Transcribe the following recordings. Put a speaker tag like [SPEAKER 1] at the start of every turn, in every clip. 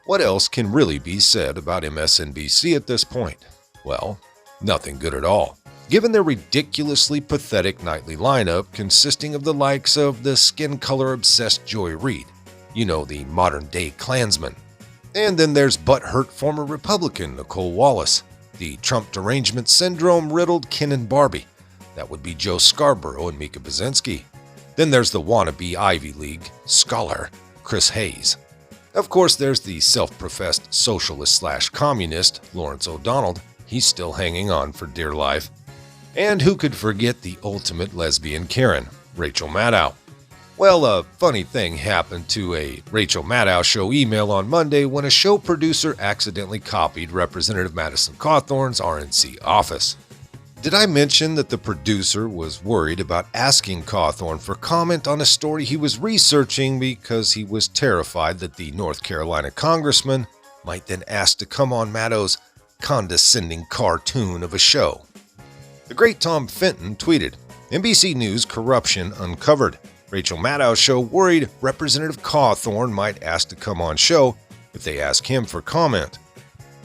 [SPEAKER 1] What else can really be said about MSNBC at this point? Well, nothing good at all, given their ridiculously pathetic nightly lineup consisting of the likes of the skin color obsessed Joy Reid, the modern day Klansman. And then there's butthurt former Republican Nicole Wallace, the Trump derangement syndrome riddled Ken Barbie. That would be Joe Scarborough and Mika Brzezinski. Then there's the wannabe Ivy League scholar Chris Hayes. Of course, there's the self-professed socialist/communist Lawrence O'Donnell. He's still hanging on for dear life. And who could forget the ultimate lesbian Karen, Rachel Maddow? Well, a funny thing happened to a Rachel Maddow show email on Monday when a show producer accidentally copied Representative Madison Cawthorn's RNC office. Did I mention that the producer was worried about asking Cawthorn for comment on a story he was researching because he was terrified that the North Carolina congressman might then ask to come on Maddow's condescending cartoon of a show? The great Tom Fenton tweeted, NBC News corruption uncovered. Rachel Maddow show worried Representative Cawthorn might ask to come on show if they ask him for comment.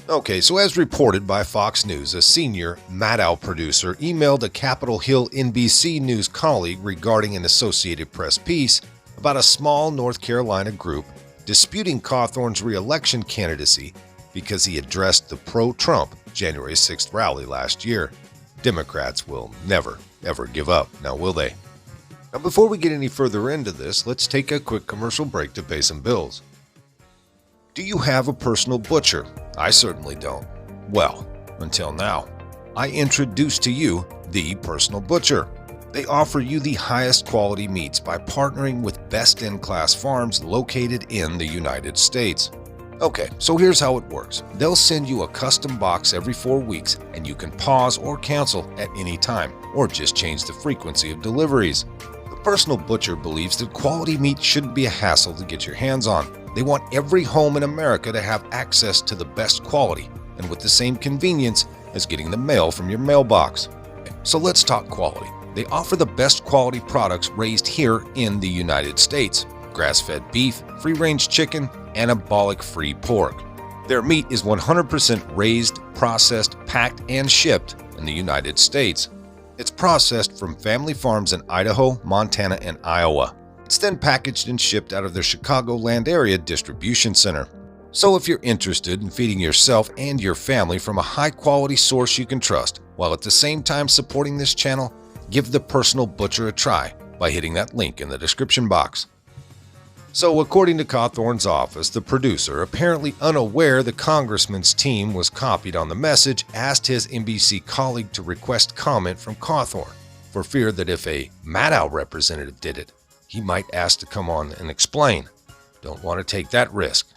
[SPEAKER 1] Okay, so as reported by Fox News, a senior Maddow producer emailed a Capitol Hill NBC News colleague regarding an Associated Press piece about a small North Carolina group disputing Cawthorn's re-election candidacy because he addressed the pro-Trump January 6th rally last year. Democrats will never, ever give up, now will they? Now, before we get any further into this, let's take a quick commercial break to pay some bills. Do you have a personal butcher? I certainly don't. Well, until now, I introduced to you The Personal Butcher. They offer you the highest quality meats by partnering with best-in-class farms located in the United States. Okay, so here's how it works. They'll send you a custom box every 4 weeks, and you can pause or cancel at any time, or just change the frequency of deliveries. The Personal Butcher believes that quality meat shouldn't be a hassle to get your hands on. They want every home in America to have access to the best quality and with the same convenience as getting the mail from your mailbox. So let's talk quality. They offer the best quality products raised here in the United States. Grass-fed beef, free-range chicken, anabolic-free pork. Their meat is 100% raised, processed, packed, and shipped in the United States. It's processed from family farms in Idaho, Montana, and Iowa. It's then packaged and shipped out of their Chicagoland area distribution center. So if you're interested in feeding yourself and your family from a high-quality source you can trust, while at the same time supporting this channel, give the Personal Butcher a try by hitting that link in the description box. So according to Cawthorn's office, the producer, apparently unaware the congressman's team was copied on the message, asked his NBC colleague to request comment from Cawthorn for fear that if a Maddow representative did it, he might ask to come on and explain. Don't want to take that risk.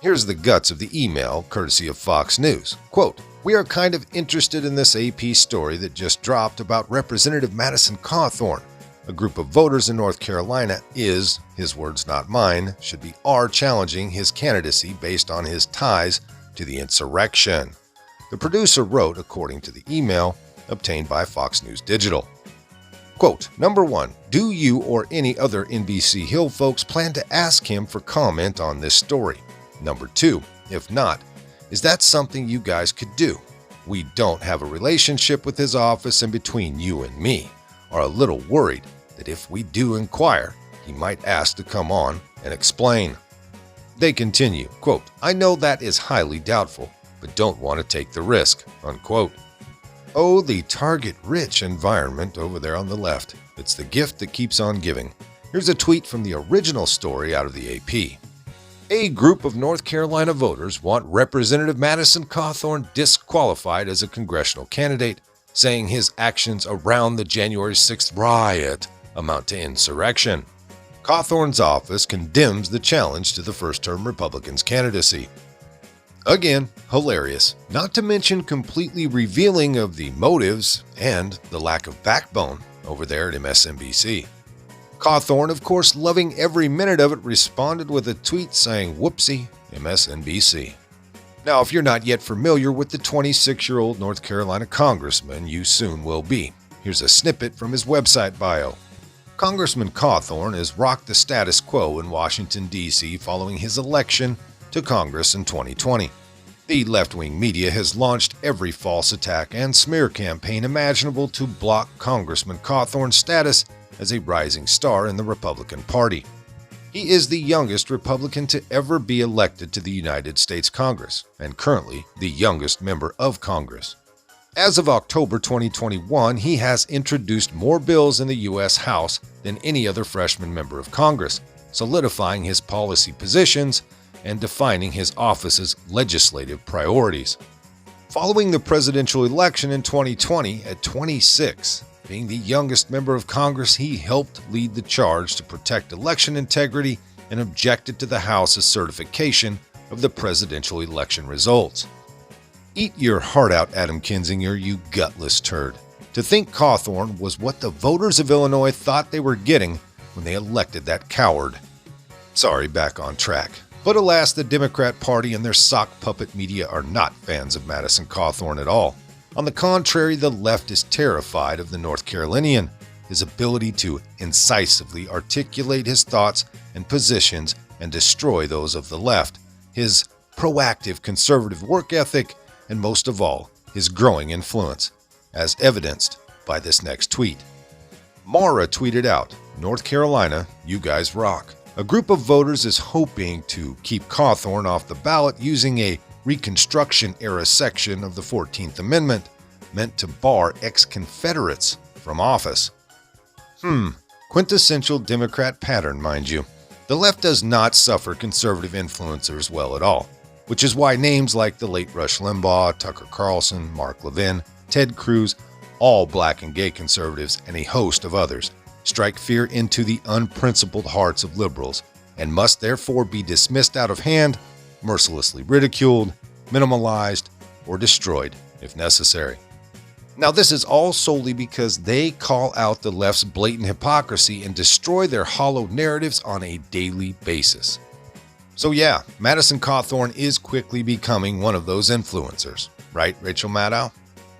[SPEAKER 1] Here's the guts of the email, courtesy of Fox News. Quote, "We are kind of interested in this AP story that just dropped about Representative Madison Cawthorn. A group of voters in North Carolina is, his words not mine, are challenging his candidacy based on his ties to the insurrection." The producer wrote, according to the email obtained by Fox News Digital. Quote, "Number 1, do you or any other NBC Hill folks plan to ask him for comment on this story? Number 2, if not, is that something you guys could do? We don't have a relationship with his office, and between you and me, are a little worried that if we do inquire, he might ask to come on and explain." They continue, quote, "I know that is highly doubtful, but don't want to take the risk," unquote. Oh, the target-rich environment over there on the left. It's the gift that keeps on giving. Here's a tweet from the original story out of the AP. A group of North Carolina voters want Representative Madison Cawthorn disqualified as a congressional candidate, saying his actions around the January 6th riot amount to insurrection. Cawthorn's office condemns the challenge to the first-term Republicans' candidacy. Again, hilarious, not to mention completely revealing of the motives and the lack of backbone over there at MSNBC. Cawthorn, of course, loving every minute of it, responded with a tweet saying, "Whoopsie, MSNBC." Now, if you're not yet familiar with the 26-year-old North Carolina congressman, you soon will be. Here's a snippet from his website bio. Congressman Cawthorn has rocked the status quo in Washington, D.C. following his election to Congress in 2020. The left-wing media has launched every false attack and smear campaign imaginable to block Congressman Cawthorn's status as a rising star in the Republican Party. He is the youngest Republican to ever be elected to the United States Congress, and currently the youngest member of Congress. As of October 2021, he has introduced more bills in the U.S. House than any other freshman member of Congress, solidifying his policy positions and defining his office's legislative priorities. Following the presidential election in 2020 at 26, being the youngest member of Congress, he helped lead the charge to protect election integrity and objected to the House's certification of the presidential election results. Eat your heart out, Adam Kinzinger, you gutless turd. To think Cawthorn was what the voters of Illinois thought they were getting when they elected that coward. Sorry, back on track. But alas, the Democrat Party and their sock puppet media are not fans of Madison Cawthorn at all. On the contrary, the left is terrified of the North Carolinian, his ability to incisively articulate his thoughts and positions and destroy those of the left, his proactive conservative work ethic, and most of all, his growing influence, as evidenced by this next tweet. Mara tweeted out, "North Carolina, you guys rock." A group of voters is hoping to keep Cawthorn off the ballot using a Reconstruction-era section of the 14th Amendment meant to bar ex-Confederates from office. Quintessential Democrat pattern, mind you. The left does not suffer conservative influencers well at all, which is why names like the late Rush Limbaugh, Tucker Carlson, Mark Levin, Ted Cruz, all black and gay conservatives, and a host of others, strike fear into the unprincipled hearts of liberals and must therefore be dismissed out of hand, mercilessly ridiculed, minimalized, or destroyed if necessary. Now, this is all solely because they call out the left's blatant hypocrisy and destroy their hollow narratives on a daily basis. So yeah, Madison Cawthorn is quickly becoming one of those influencers, right, Rachel Maddow?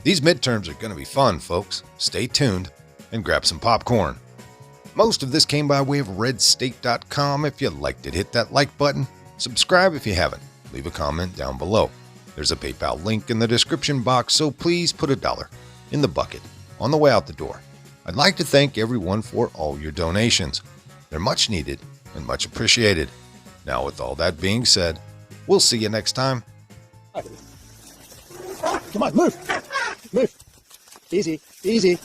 [SPEAKER 1] These midterms are going to be fun, folks. Stay tuned and grab some popcorn. Most of this came by way of redstate.com. If you liked it, hit that like button. Subscribe if you haven't. Leave a comment down below. There's a PayPal link in the description box, so please put $1 in the bucket on the way out the door. I'd like to thank everyone for all your donations. They're much needed and much appreciated. Now, with all that being said, we'll see you next time.
[SPEAKER 2] Come on, move. Move. Easy, easy.